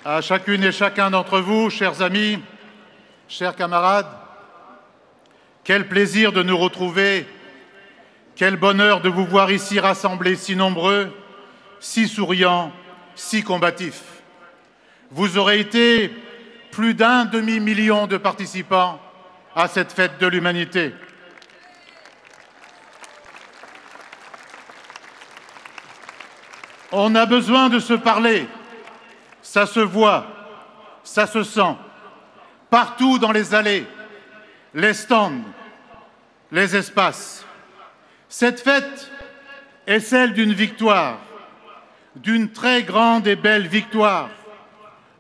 À chacune et chacun d'entre vous, chers amis, chers camarades, quel plaisir de nous retrouver, quel bonheur de vous voir ici rassemblés si nombreux, si souriants, si combatifs. Vous aurez été plus d'un demi-million de participants à cette fête de l'humanité. On a besoin de se parler. Ça se voit, ça se sent, partout dans les allées, les stands, les espaces. Cette fête est celle d'une victoire, d'une très grande et belle victoire.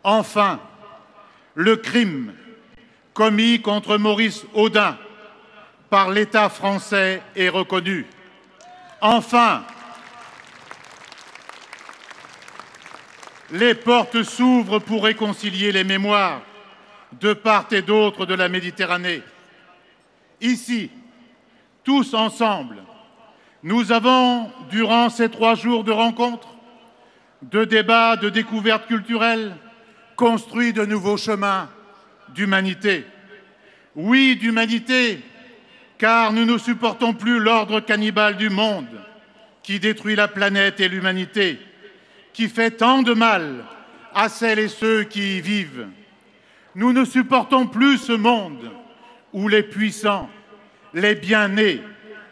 Enfin, le crime commis contre Maurice Audin par l'État français est reconnu. Enfin, les portes s'ouvrent pour réconcilier les mémoires de part et d'autre de la Méditerranée. Ici, tous ensemble, nous avons, durant ces 3 jours de rencontres, de débats, de découvertes culturelles, construit de nouveaux chemins d'humanité. Oui, d'humanité, car nous ne supportons plus l'ordre cannibale du monde qui détruit la planète et l'humanité, qui fait tant de mal à celles et ceux qui y vivent. Nous ne supportons plus ce monde où les puissants, les bien-nés,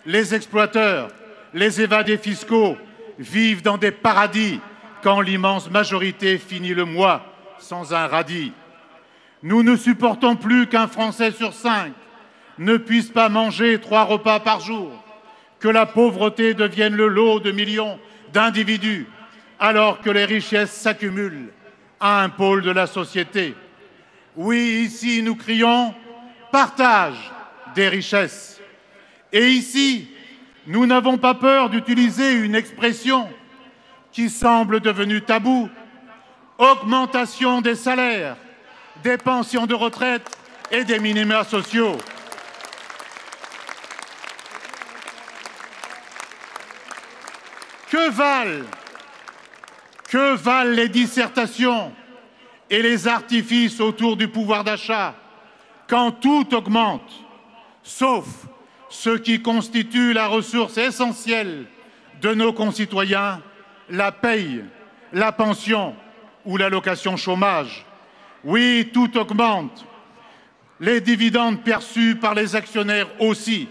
les exploiteurs, les évadés fiscaux vivent dans des paradis quand l'immense majorité finit le mois sans un radis. Nous ne supportons plus qu'un Français sur 5 ne puisse pas manger 3 repas par jour, que la pauvreté devienne le lot de millions d'individus, alors que les richesses s'accumulent à un pôle de la société. Oui, ici, nous crions « partage des richesses ». Et ici, nous n'avons pas peur d'utiliser une expression qui semble devenue taboue, augmentation des salaires, des pensions de retraite et des minima sociaux. Que valent les dissertations et les artifices autour du pouvoir d'achat quand tout augmente, sauf ce qui constitue la ressource essentielle de nos concitoyens, la paye, la pension ou l'allocation chômage? Oui, tout augmente. Les dividendes perçus par les actionnaires aussi.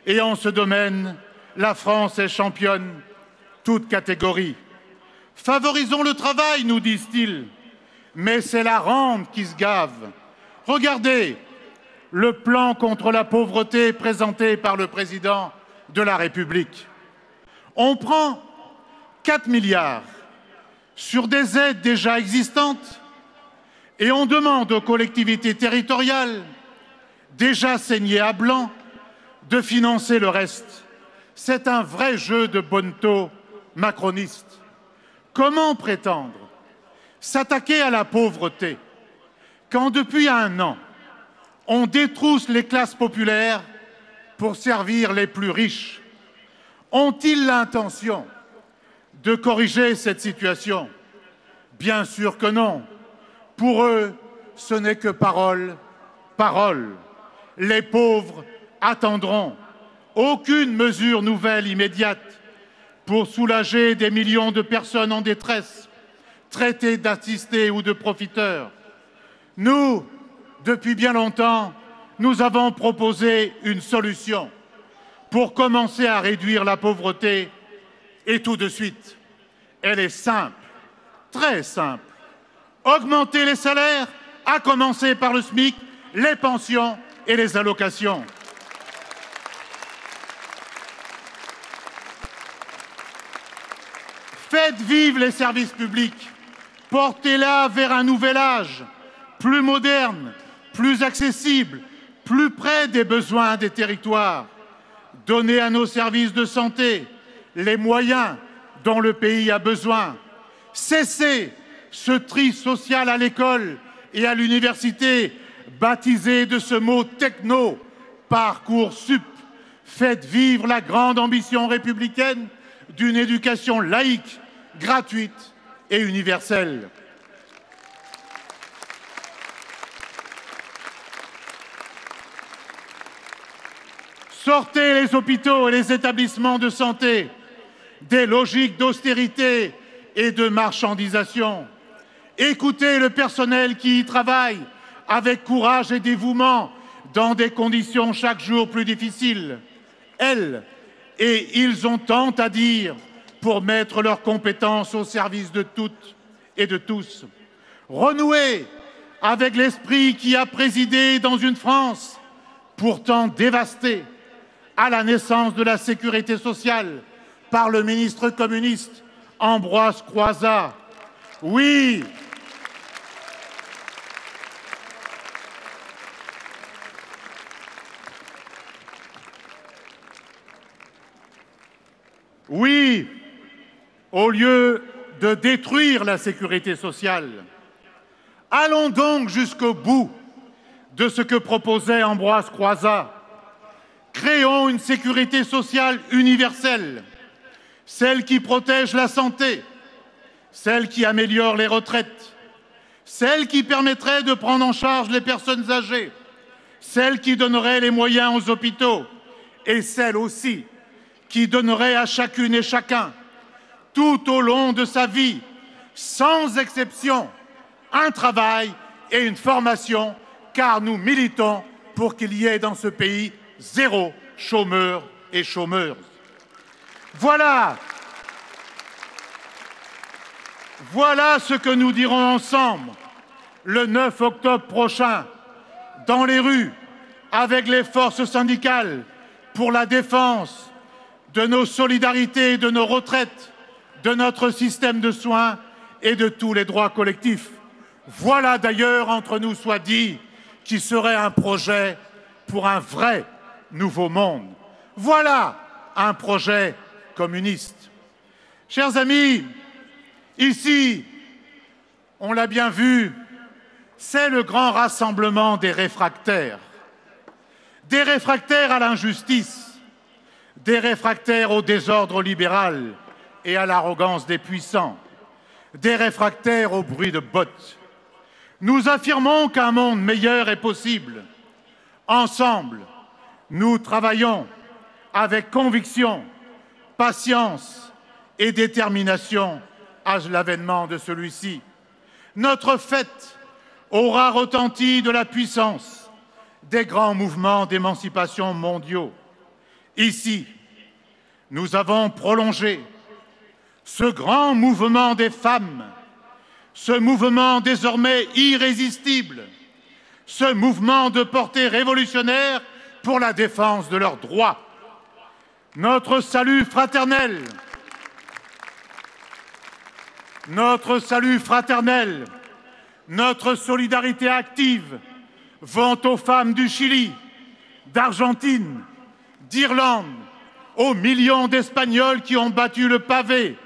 Et en ce domaine, la France est championne, toute catégorie. Favorisons le travail, nous disent-ils, mais c'est la rente qui se gave. Regardez le plan contre la pauvreté présenté par le président de la République. On prend 4 milliards sur des aides déjà existantes et on demande aux collectivités territoriales, déjà saignées à blanc, de financer le reste. C'est un vrai jeu de bonneteau macroniste. Comment prétendre s'attaquer à la pauvreté quand depuis 1 an, on détrousse les classes populaires pour servir les plus riches? Ont-ils l'intention de corriger cette situation? Bien sûr que non. Pour eux, ce n'est que parole, parole. Les pauvres attendront. Aucune mesure nouvelle immédiate pour soulager des millions de personnes en détresse, traitées d'assistés ou de profiteurs. Nous, depuis bien longtemps, nous avons proposé une solution pour commencer à réduire la pauvreté et tout de suite. Elle est simple, très simple. Augmenter les salaires, à commencer par le SMIC, les pensions et les allocations. Faites vivre les services publics, portez-la vers un nouvel âge, plus moderne, plus accessible, plus près des besoins des territoires. Donnez à nos services de santé les moyens dont le pays a besoin. Cessez ce tri social à l'école et à l'université, baptisé de ce mot techno, Parcoursup. Faites vivre la grande ambition républicaine d'une éducation laïque, gratuite et universelle. Sortez les hôpitaux et les établissements de santé des logiques d'austérité et de marchandisation. Écoutez le personnel qui y travaille avec courage et dévouement dans des conditions chaque jour plus difficiles. Elles et ils ont tant à dire pour mettre leurs compétences au service de toutes et de tous. Renouez avec l'esprit qui a présidé dans une France pourtant dévastée à la naissance de la sécurité sociale par le ministre communiste Ambroise Croizat. Oui, oui, au lieu de détruire la sécurité sociale, allons donc jusqu'au bout de ce que proposait Ambroise Croizat. Créons une sécurité sociale universelle, celle qui protège la santé, celle qui améliore les retraites, celle qui permettrait de prendre en charge les personnes âgées, celle qui donnerait les moyens aux hôpitaux et celle aussi qui donnerait à chacune et chacun, tout au long de sa vie, sans exception, un travail et une formation, car nous militons pour qu'il y ait dans ce pays zéro chômeur et chômeuse. Voilà ce que nous dirons ensemble le 9 octobre prochain dans les rues avec les forces syndicales pour la défense de nos solidarités, de nos retraites, de notre système de soins et de tous les droits collectifs. Voilà d'ailleurs, entre nous soit dit, qui serait un projet pour un vrai nouveau monde. Voilà un projet communiste. Chers amis, ici, on l'a bien vu, c'est le grand rassemblement des réfractaires à l'injustice, des réfractaires au désordre libéral et à l'arrogance des puissants, des réfractaires au bruit de bottes. Nous affirmons qu'un monde meilleur est possible. Ensemble, nous travaillons avec conviction, patience et détermination à l'avènement de celui-ci. Notre fête aura retenti de la puissance des grands mouvements d'émancipation mondiaux. Ici, nous avons prolongé ce grand mouvement des femmes, ce mouvement désormais irrésistible, ce mouvement de portée révolutionnaire pour la défense de leurs droits. Notre salut fraternel, notre solidarité active vont aux femmes du Chili, d'Argentine, d'Irlande, aux millions d'Espagnols qui ont battu le pavé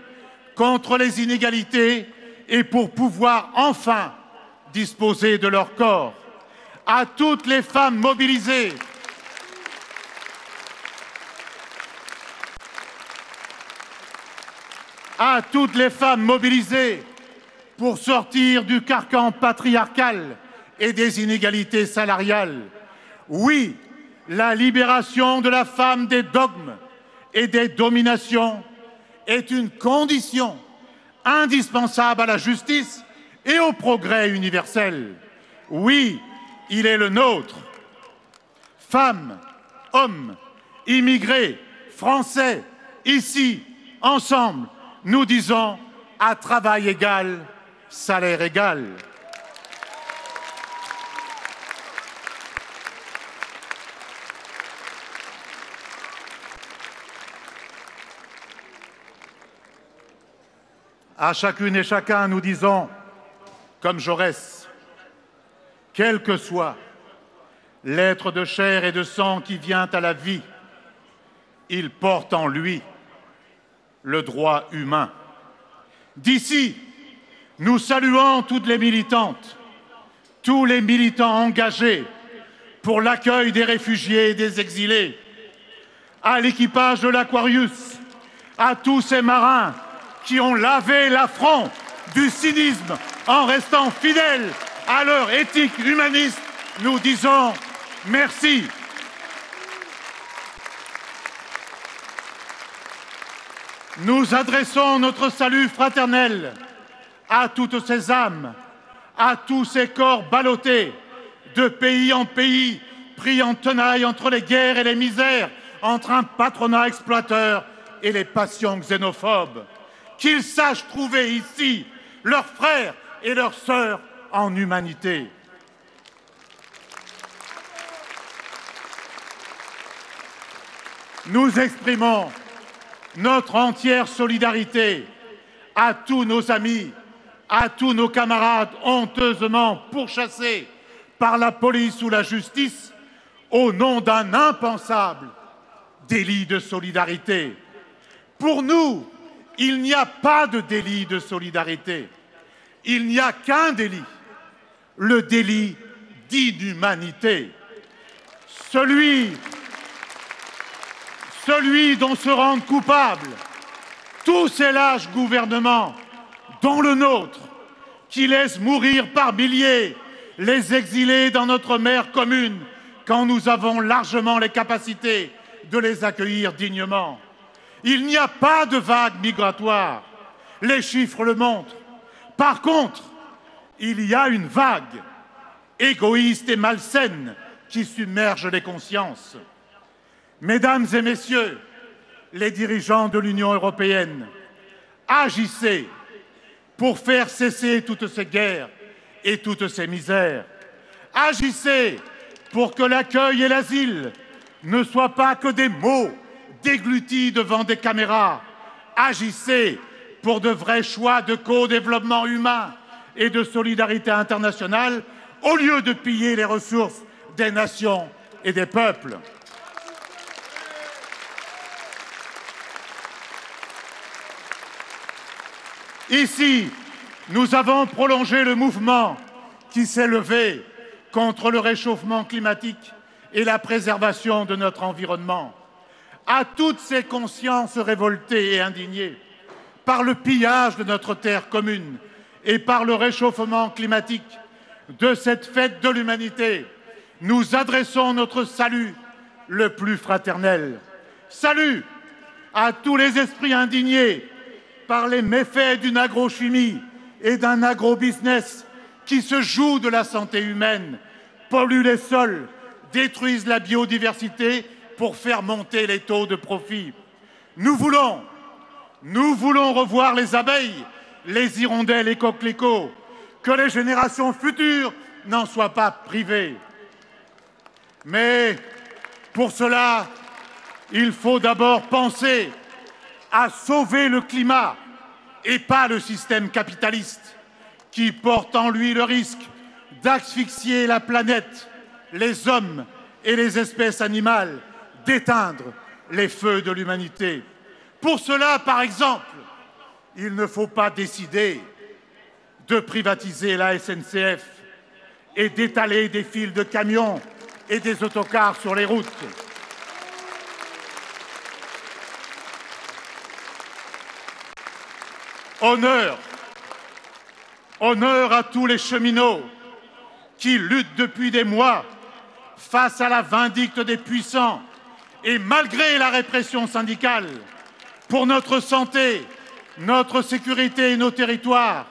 contre les inégalités et pour pouvoir enfin disposer de leur corps. À toutes les femmes mobilisées, pour sortir du carcan patriarcal et des inégalités salariales. Oui, la libération de la femme des dogmes et des dominations est une condition indispensable à la justice et au progrès universel. Oui, il est le nôtre. Femmes, hommes, immigrés, Français, ici, ensemble, nous disons à travail égal, salaire égal. À chacune et chacun, nous disons, comme Jaurès, quel que soit l'être de chair et de sang qui vient à la vie, il porte en lui le droit humain. D'ici, nous saluons toutes les militantes, tous les militants engagés pour l'accueil des réfugiés et des exilés, à l'équipage de l'Aquarius, à tous ces marins qui ont lavé l'affront du cynisme en restant fidèles à leur éthique humaniste, nous disons merci. Nous adressons notre salut fraternel à toutes ces âmes, à tous ces corps ballottés, de pays en pays, pris en tenaille entre les guerres et les misères, entre un patronat exploiteur et les passions xénophobes. Qu'ils sachent trouver ici leurs frères et leurs sœurs en humanité. Nous exprimons notre entière solidarité à tous nos amis, à tous nos camarades honteusement pourchassés par la police ou la justice au nom d'un impensable délit de solidarité. Pour nous, il n'y a pas de délit de solidarité. Il n'y a qu'un délit, le délit d'inhumanité. Celui dont se rendent coupables tous ces lâches gouvernements, dont le nôtre, qui laissent mourir par milliers les exilés dans notre mer commune quand nous avons largement les capacités de les accueillir dignement. Il n'y a pas de vague migratoire, les chiffres le montrent. Par contre, il y a une vague égoïste et malsaine qui submerge les consciences. Mesdames et messieurs, les dirigeants de l'Union européenne, agissez pour faire cesser toutes ces guerres et toutes ces misères. Agissez pour que l'accueil et l'asile ne soient pas que des mots déglutis devant des caméras. Agissez pour de vrais choix de co-développement humain et de solidarité internationale au lieu de piller les ressources des nations et des peuples. Ici, nous avons prolongé le mouvement qui s'est levé contre le réchauffement climatique et la préservation de notre environnement. À toutes ces consciences révoltées et indignées par le pillage de notre terre commune et par le réchauffement climatique de cette fête de l'humanité, nous adressons notre salut le plus fraternel. Salut à tous les esprits indignés par les méfaits d'une agrochimie et d'un agrobusiness qui se jouent de la santé humaine, polluent les sols, détruisent la biodiversité pour faire monter les taux de profit. Nous voulons revoir les abeilles, les hirondelles et coquelicots, que les générations futures n'en soient pas privées. Mais pour cela, il faut d'abord penser à sauver le climat et pas le système capitaliste qui porte en lui le risque d'asphyxier la planète, les hommes et les espèces animales, d'éteindre les feux de l'humanité. Pour cela, par exemple, il ne faut pas décider de privatiser la SNCF et d'étaler des files de camions et des autocars sur les routes. Honneur à tous les cheminots qui luttent depuis des mois face à la vindicte des puissants et malgré la répression syndicale pour notre santé, notre sécurité et nos territoires.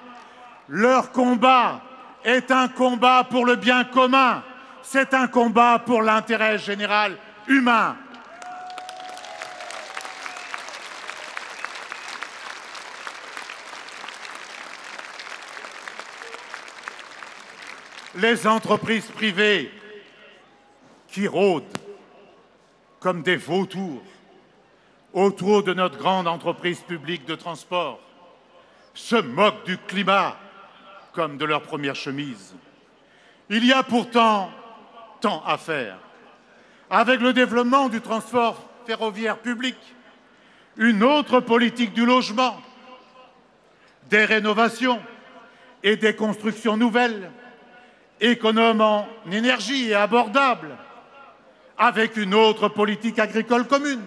Leur combat est un combat pour le bien commun, c'est un combat pour l'intérêt général humain. Les entreprises privées qui rôdent comme des vautours autour de notre grande entreprise publique de transport se moquent du climat comme de leur première chemise. Il y a pourtant tant à faire. Avec le développement du transport ferroviaire public, une autre politique du logement, des rénovations et des constructions nouvelles, économes en énergie et abordables, avec une autre politique agricole commune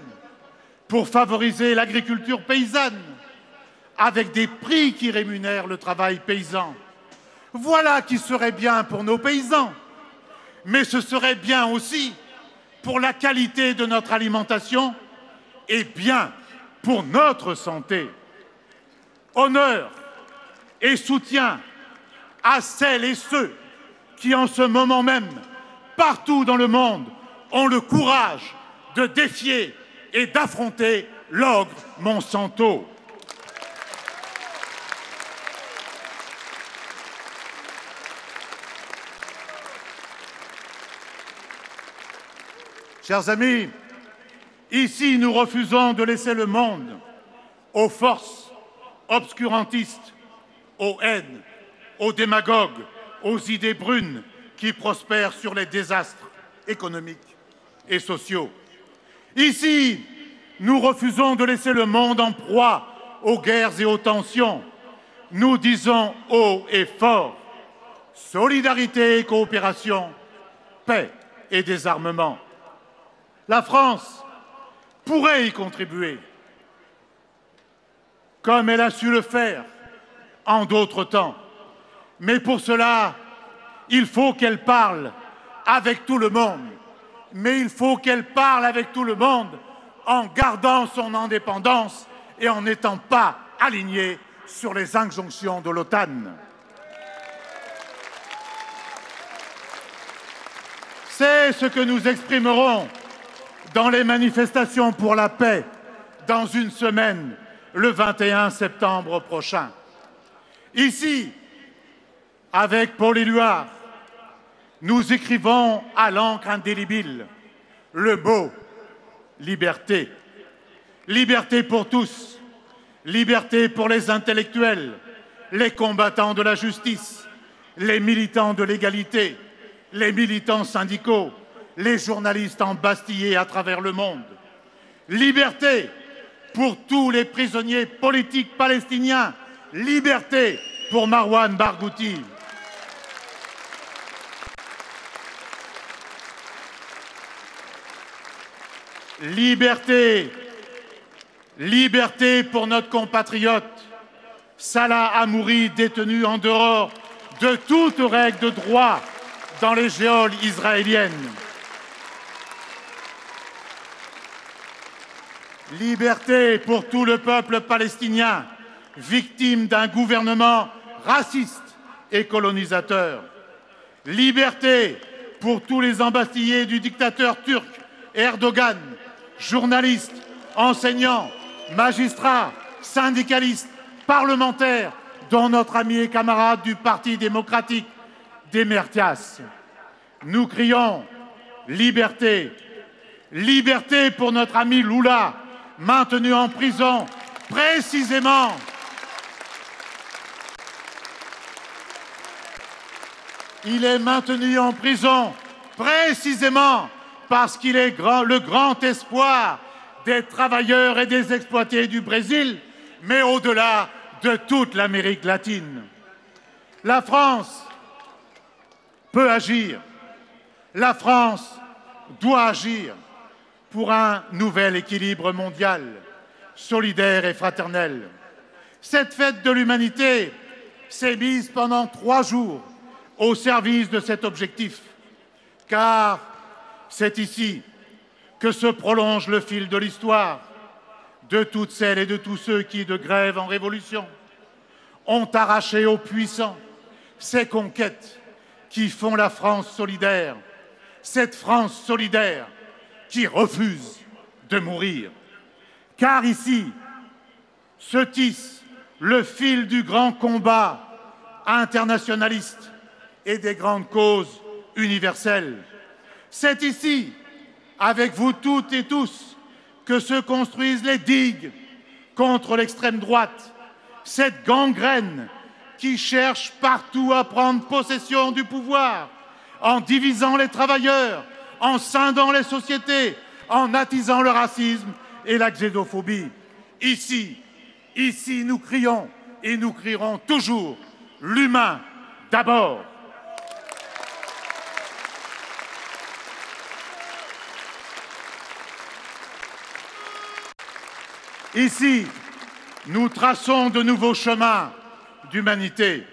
pour favoriser l'agriculture paysanne, avec des prix qui rémunèrent le travail paysan. Voilà qui serait bien pour nos paysans, mais ce serait bien aussi pour la qualité de notre alimentation et bien pour notre santé. Honneur et soutien à celles et ceux qui, en ce moment même, partout dans le monde, ont le courage de défier et d'affronter l'ogre Monsanto. Chers amis, ici nous refusons de laisser le monde aux forces obscurantistes, aux haines, aux démagogues, aux idées brunes qui prospèrent sur les désastres économiques et sociaux. Ici, nous refusons de laisser le monde en proie aux guerres et aux tensions. Nous disons haut et fort solidarité et coopération, paix et désarmement. La France pourrait y contribuer, comme elle a su le faire en d'autres temps. Mais pour cela, il faut qu'elle parle avec tout le monde. Mais il faut qu'elle parle avec tout le monde en gardant son indépendance et en n'étant pas alignée sur les injonctions de l'OTAN. C'est ce que nous exprimerons dans les manifestations pour la paix dans une semaine, le 21 septembre prochain. Ici, avec Paul Éluard, nous écrivons à l'encre indélébile le mot liberté. Liberté pour tous, liberté pour les intellectuels, les combattants de la justice, les militants de l'égalité, les militants syndicaux, les journalistes embastillés à travers le monde. Liberté pour tous les prisonniers politiques palestiniens. Liberté pour Marwan Barghouti. Liberté, liberté pour notre compatriote Salah Hamouri, détenu en dehors de toute règle de droit dans les geôles israéliennes. Liberté pour tout le peuple palestinien, victime d'un gouvernement raciste et colonisateur. Liberté pour tous les embastillés du dictateur turc Erdogan, journalistes, enseignants, magistrats, syndicalistes, parlementaires, dont notre ami et camarade du Parti démocratique, Demirtas. Nous crions liberté, liberté pour notre ami Lula, maintenu en prison précisément il est maintenu en prison précisément parce qu'il est le grand espoir des travailleurs et des exploités du Brésil, mais au-delà de toute l'Amérique latine. La France peut agir, la France doit agir pour un nouvel équilibre mondial, solidaire et fraternel. Cette fête de l'humanité s'est mise pendant 3 jours au service de cet objectif, car c'est ici que se prolonge le fil de l'histoire de toutes celles et de tous ceux qui, de grève en révolution, ont arraché aux puissants ces conquêtes qui font la France solidaire, cette France solidaire qui refuse de mourir. Car ici se tisse le fil du grand combat internationaliste et des grandes causes universelles. C'est ici, avec vous toutes et tous, que se construisent les digues contre l'extrême droite, cette gangrène qui cherche partout à prendre possession du pouvoir, en divisant les travailleurs, en scindant les sociétés, en attisant le racisme et la xénophobie. Ici, nous crions et nous crierons toujours l'humain d'abord. Ici, nous traçons de nouveaux chemins d'humanité.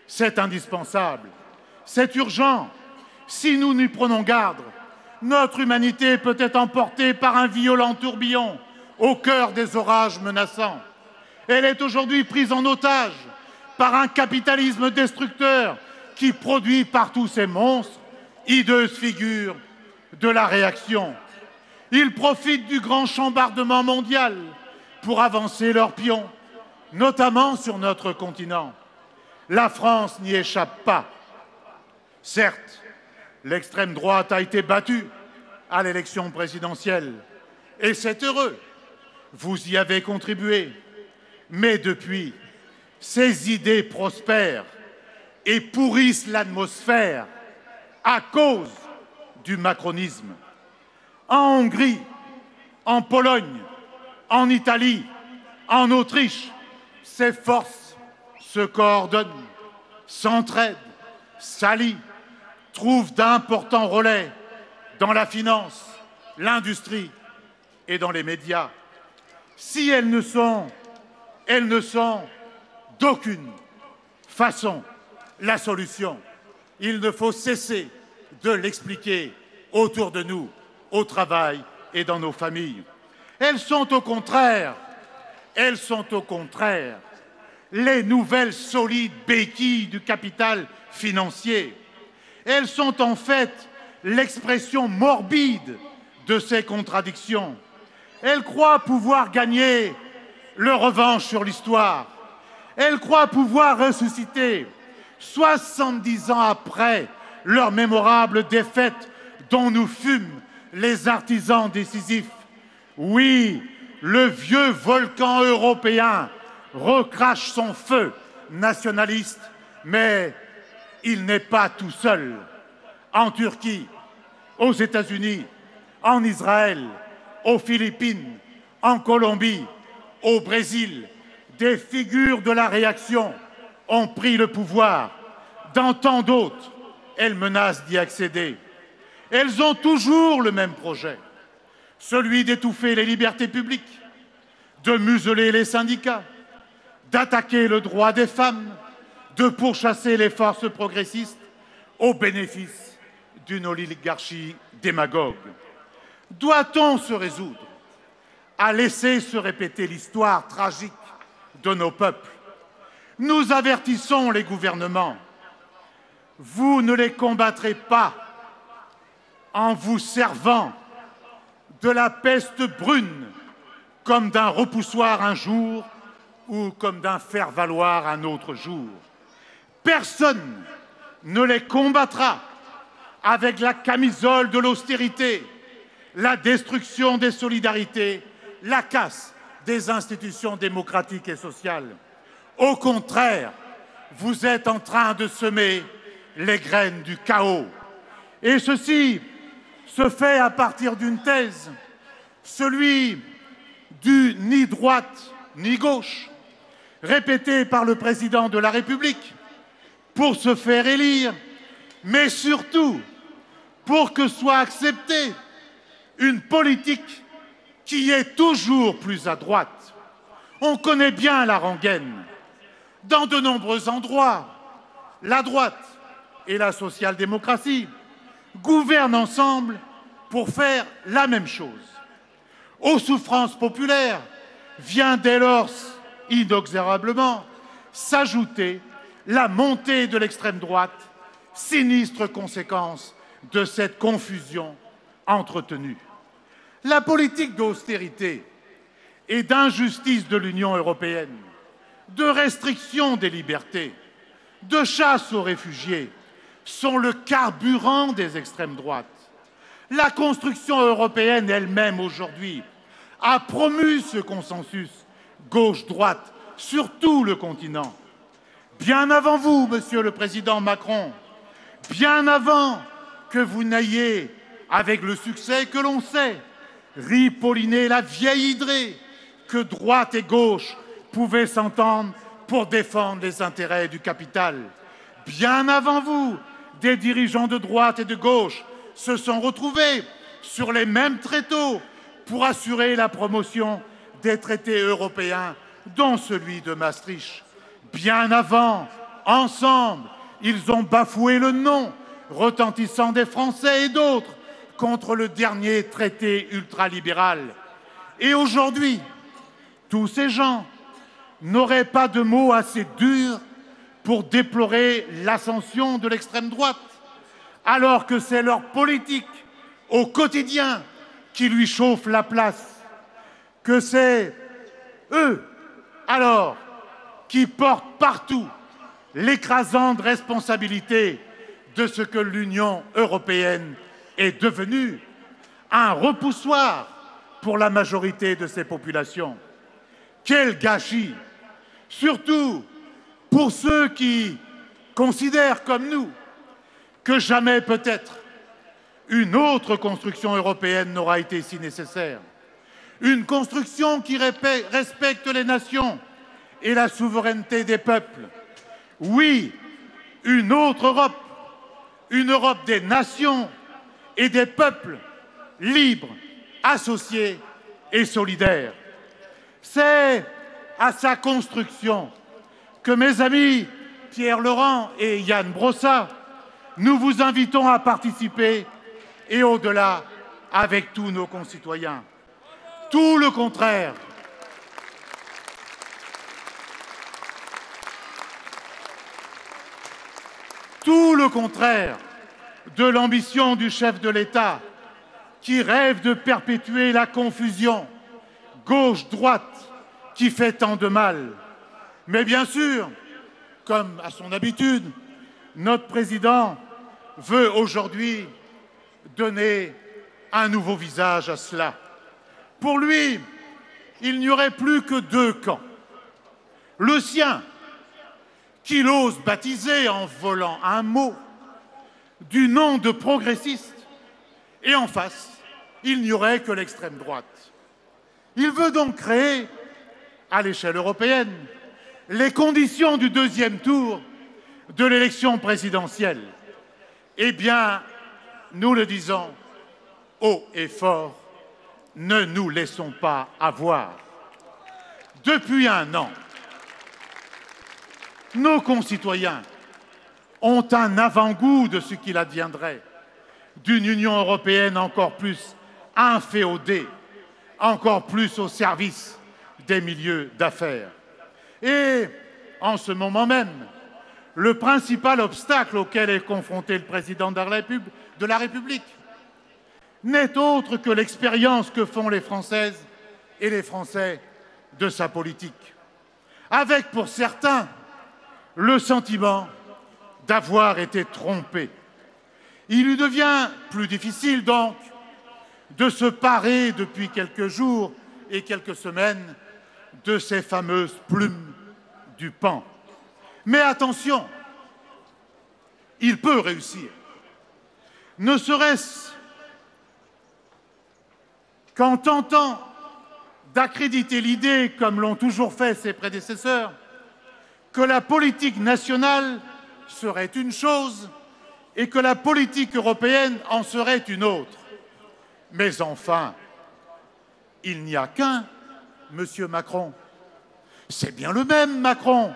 C'est indispensable, c'est urgent. Si nous n'y prenons garde, notre humanité peut être emportée par un violent tourbillon au cœur des orages menaçants. Elle est aujourd'hui prise en otage par un capitalisme destructeur qui produit partout ces monstres, hideuses figures de la réaction. Ils profitent du grand chambardement mondial pour avancer leurs pions, notamment sur notre continent. La France n'y échappe pas. Certes, l'extrême droite a été battue à l'élection présidentielle, et c'est heureux. Vous y avez contribué. Mais depuis, ces idées prospèrent et pourrissent l'atmosphère à cause du macronisme. En Hongrie, en Pologne, en Italie, en Autriche, ces forces se coordonnent, s'entraident, s'allient, trouvent d'importants relais dans la finance, l'industrie et dans les médias. Si elles ne sont d'aucune façon la solution. Il ne faut cesser de l'expliquer autour de nous, au travail et dans nos familles. Elles sont au contraire, les nouvelles solides béquilles du capital financier. Elles sont en fait l'expression morbide de ces contradictions. Elles croient pouvoir gagner leur revanche sur l'histoire. Elles croient pouvoir ressusciter, 70 ans après leur mémorable défaite dont nous fûmes les artisans décisifs. Oui, le vieux volcan européen recrache son feu nationaliste, mais il n'est pas tout seul. En Turquie, aux États-Unis, en Israël, aux Philippines, en Colombie, au Brésil, des figures de la réaction ont pris le pouvoir. Dans tant d'autres, elles menacent d'y accéder. Elles ont toujours le même projet, celui d'étouffer les libertés publiques, de museler les syndicats, d'attaquer le droit des femmes, de pourchasser les forces progressistes au bénéfice d'une oligarchie démagogue. Doit-on se résoudre à laisser se répéter l'histoire tragique de nos peuples? Nous avertissons les gouvernements. Vous ne les combattrez pas en vous servant de la peste brune comme d'un repoussoir un jour ou comme d'un faire-valoir un autre jour. Personne ne les combattra avec la camisole de l'austérité, la destruction des solidarités, la casse des institutions démocratiques et sociales. Au contraire, vous êtes en train de semer les graines du chaos. Et ceci se fait à partir d'une thèse, celui du ni droite ni gauche, répété par le président de la République pour se faire élire, mais surtout pour que soit acceptée une politique qui est toujours plus à droite. On connaît bien la rengaine. Dans de nombreux endroits, la droite et la social-démocratie gouvernent ensemble pour faire la même chose. Aux souffrances populaires vient dès lors inexorablement s'ajouter la montée de l'extrême droite, sinistre conséquence de cette confusion entretenue. La politique d'austérité et d'injustice de l'Union européenne, de restriction des libertés, de chasse aux réfugiés sont le carburant des extrêmes droites. La construction européenne elle-même aujourd'hui a promu ce consensus gauche-droite sur tout le continent. Bien avant vous, Monsieur le Président Macron, bien avant que vous n'ayez, avec le succès que l'on sait, ripolliner la vieille hydrée que droite et gauche pouvaient s'entendre pour défendre les intérêts du capital. Bien avant vous, des dirigeants de droite et de gauche se sont retrouvés sur les mêmes tréteaux pour assurer la promotion des traités européens, dont celui de Maastricht. Bien avant, ensemble, ils ont bafoué le nom retentissant des Français et d'autres contre le dernier traité ultralibéral. Et aujourd'hui, tous ces gens n'auraient pas de mots assez durs pour déplorer l'ascension de l'extrême droite, alors que c'est leur politique au quotidien qui lui chauffe la place, que c'est eux, alors, qui portent partout l'écrasante responsabilité de ce que l'Union européenne est devenue, un repoussoir pour la majorité de ces populations. Quel gâchis! Surtout pour ceux qui considèrent, comme nous, que jamais peut-être une autre construction européenne n'aura été si nécessaire. Une construction qui respecte les nations et la souveraineté des peuples. Oui, une autre Europe, une Europe des nations et des peuples libres, associés et solidaires. C'est à sa construction que mes amis Pierre Laurent et Yann Brossat, nous vous invitons à participer et au-delà avec tous nos concitoyens. Tout le contraire. Tout le contraire de l'ambition du chef de l'État qui rêve de perpétuer la confusion gauche-droite qui fait tant de mal. Mais bien sûr, comme à son habitude, notre président veut aujourd'hui donner un nouveau visage à cela. Pour lui, il n'y aurait plus que deux camps. Le sien, qu'il ose baptiser en volant un mot du nom de progressiste, et en face, il n'y aurait que l'extrême droite. Il veut donc créer, à l'échelle européenne, les conditions du deuxième tour de l'élection présidentielle. Eh bien, nous le disons haut et fort, ne nous laissons pas avoir. Depuis un an, nos concitoyens ont un avant-goût de ce qu'il adviendrait d'une Union européenne encore plus inféodée, encore plus au service des milieux d'affaires. Et en ce moment même, le principal obstacle auquel est confronté le président de la République n'est autre que l'expérience que font les Françaises et les Français de sa politique, avec pour certains le sentiment d'avoir été trompés. Il lui devient plus difficile donc de se parer depuis quelques jours et quelques semaines de ces fameuses plumes du pan. Mais attention, il peut réussir, ne serait-ce qu'en tentant d'accréditer l'idée, comme l'ont toujours fait ses prédécesseurs, que la politique nationale serait une chose et que la politique européenne en serait une autre. Mais enfin, il n'y a qu'un Monsieur Macron. C'est bien le même Macron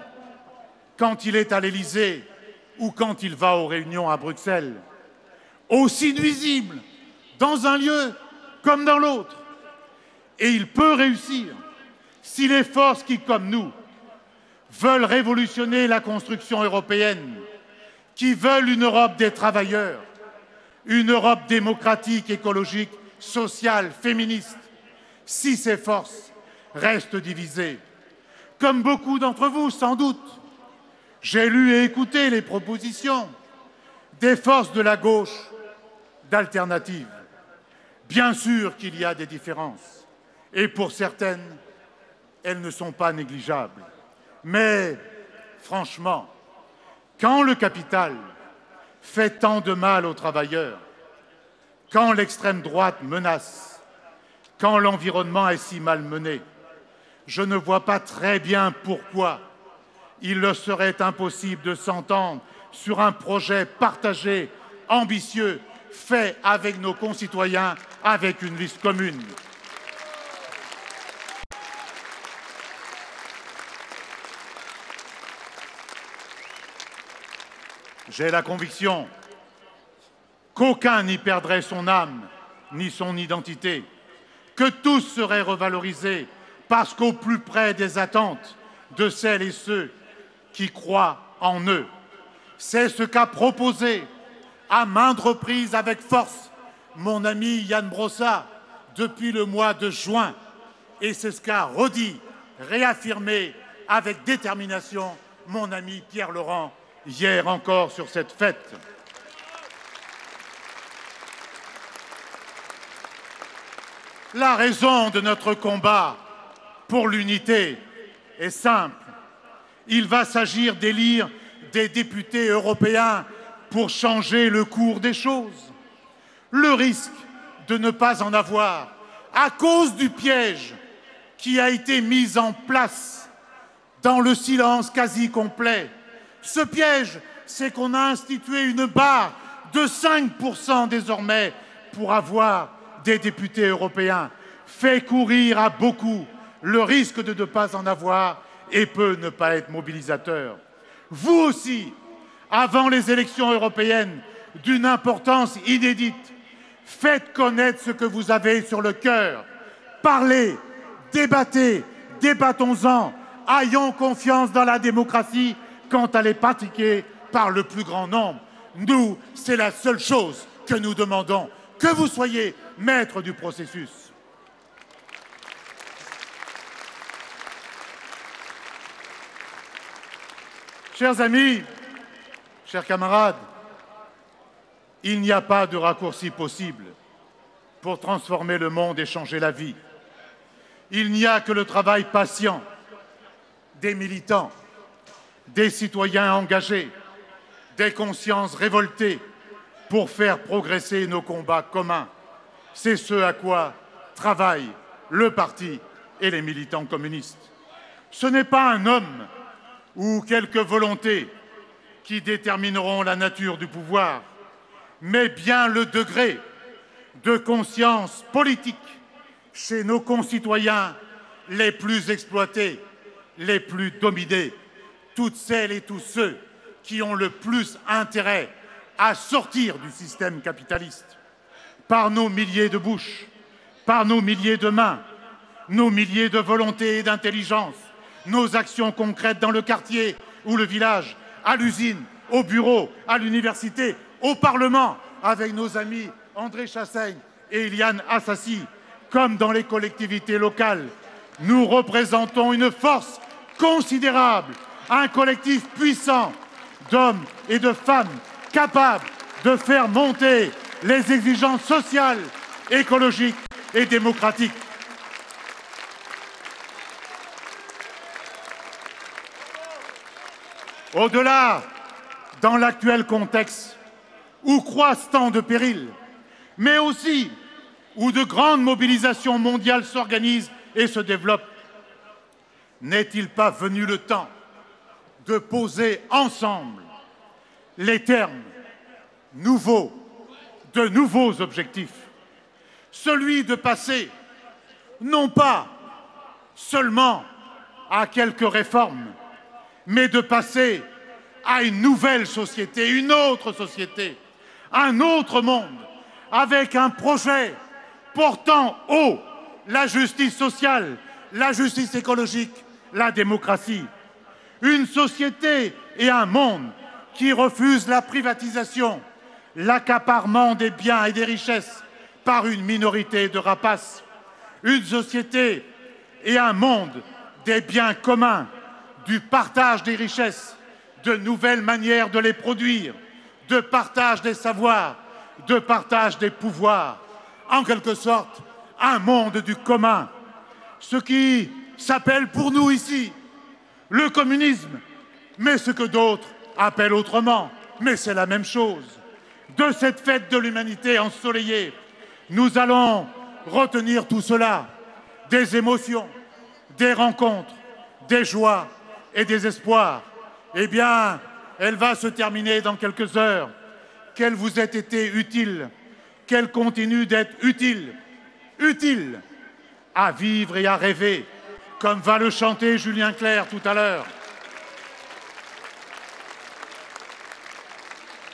quand il est à l'Élysée ou quand il va aux réunions à Bruxelles. Aussi nuisible dans un lieu comme dans l'autre. Et il peut réussir si les forces qui, comme nous, veulent révolutionner la construction européenne, qui veulent une Europe des travailleurs, une Europe démocratique, écologique, sociale, féministe, si ces forces restent divisées. Comme beaucoup d'entre vous, sans doute, j'ai lu et écouté les propositions des forces de la gauche d'alternative. Bien sûr qu'il y a des différences, et pour certaines, elles ne sont pas négligeables. Mais, franchement, quand le capital fait tant de mal aux travailleurs, quand l'extrême droite menace, quand l'environnement est si malmené, je ne vois pas très bien pourquoi il leur serait impossible de s'entendre sur un projet partagé, ambitieux, fait avec nos concitoyens, avec une liste commune. J'ai la conviction qu'aucun n'y perdrait son âme ni son identité, que tous seraient revalorisés parce qu'au plus près des attentes de celles et ceux qui croient en eux. C'est ce qu'a proposé à maintes reprises avec force mon ami Yann Brossa depuis le mois de juin. Et c'est ce qu'a redit, réaffirmé avec détermination mon ami Pierre Laurent hier encore sur cette fête. La raison de notre combat pour l'unité est simple. Il va s'agir d'élire des députés européens pour changer le cours des choses. Le risque de ne pas en avoir à cause du piège qui a été mis en place dans le silence quasi complet. Ce piège, c'est qu'on a institué une barre de 5% désormais pour avoir des députés européens, fait courir à beaucoup le risque de ne pas en avoir et peut ne pas être mobilisateur. Vous aussi, avant les élections européennes d'une importance inédite, faites connaître ce que vous avez sur le cœur. Parlez, débattez, débattons-en, ayons confiance dans la démocratie quand elle est pratiquée par le plus grand nombre. Nous, c'est la seule chose que nous demandons, que vous soyez maître du processus. Chers amis, chers camarades, il n'y a pas de raccourci possible pour transformer le monde et changer la vie. Il n'y a que le travail patient des militants, des citoyens engagés, des consciences révoltées pour faire progresser nos combats communs. C'est ce à quoi travaillent le parti et les militants communistes. Ce n'est pas un homme ou quelques volontés qui détermineront la nature du pouvoir, mais bien le degré de conscience politique chez nos concitoyens les plus exploités, les plus dominés, toutes celles et tous ceux qui ont le plus intérêt à sortir du système capitaliste. Par nos milliers de bouches, par nos milliers de mains, nos milliers de volontés et d'intelligence, nos actions concrètes dans le quartier ou le village, à l'usine, au bureau, à l'université, au Parlement, avec nos amis André Chassaigne et Eliane Assassi, comme dans les collectivités locales. Nous représentons une force considérable, un collectif puissant d'hommes et de femmes capables de faire monter les exigences sociales, écologiques et démocratiques. Au-delà, dans l'actuel contexte, où croissent tant de périls, mais aussi où de grandes mobilisations mondiales s'organisent et se développent, n'est-il pas venu le temps de poser ensemble les termes nouveaux, de nouveaux objectifs? Celui de passer, non pas seulement à quelques réformes, mais de passer à une nouvelle société, une autre société, un autre monde, avec un projet portant haut la justice sociale, la justice écologique, la démocratie. Une société et un monde qui refusent la privatisation, l'accaparement des biens et des richesses par une minorité de rapaces. Une société et un monde des biens communs, du partage des richesses, de nouvelles manières de les produire, de partage des savoirs, de partage des pouvoirs. En quelque sorte, un monde du commun. Ce qui s'appelle pour nous ici le communisme, mais ce que d'autres appellent autrement, mais c'est la même chose. De cette fête de l'humanité ensoleillée, nous allons retenir tout cela, des émotions, des rencontres, des joies et des espoirs. Eh bien, elle va se terminer dans quelques heures. Qu'elle vous ait été utile, qu'elle continue d'être utile, utile à vivre et à rêver, comme va le chanter Julien Clerc tout à l'heure.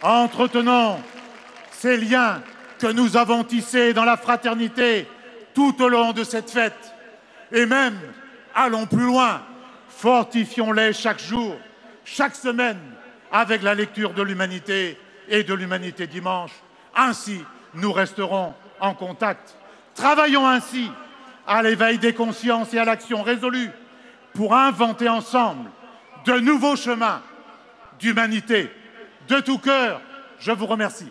Entretenons ces liens que nous avons tissés dans la fraternité tout au long de cette fête. Et même, allons plus loin, fortifions-les chaque jour, chaque semaine, avec la lecture de l'Humanité et de l'Humanité dimanche. Ainsi, nous resterons en contact. Travaillons ainsi à l'éveil des consciences et à l'action résolue pour inventer ensemble de nouveaux chemins d'humanité. De tout cœur, je vous remercie.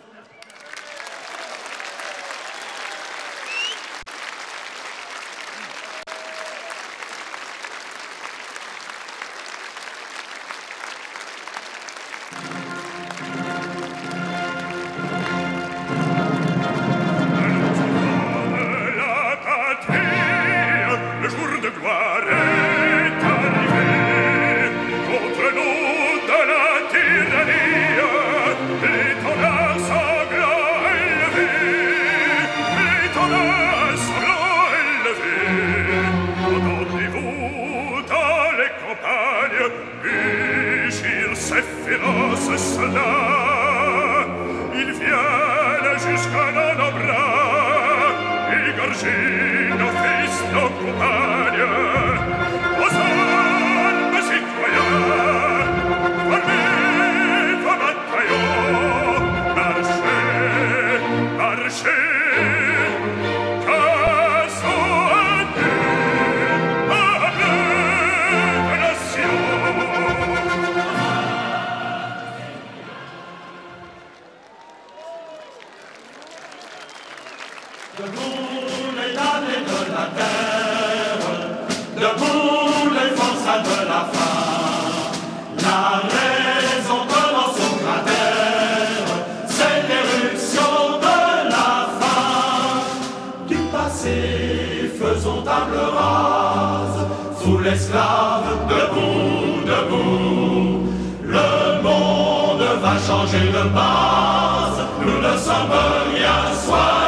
Changer de base, nous ne sommes rien, soit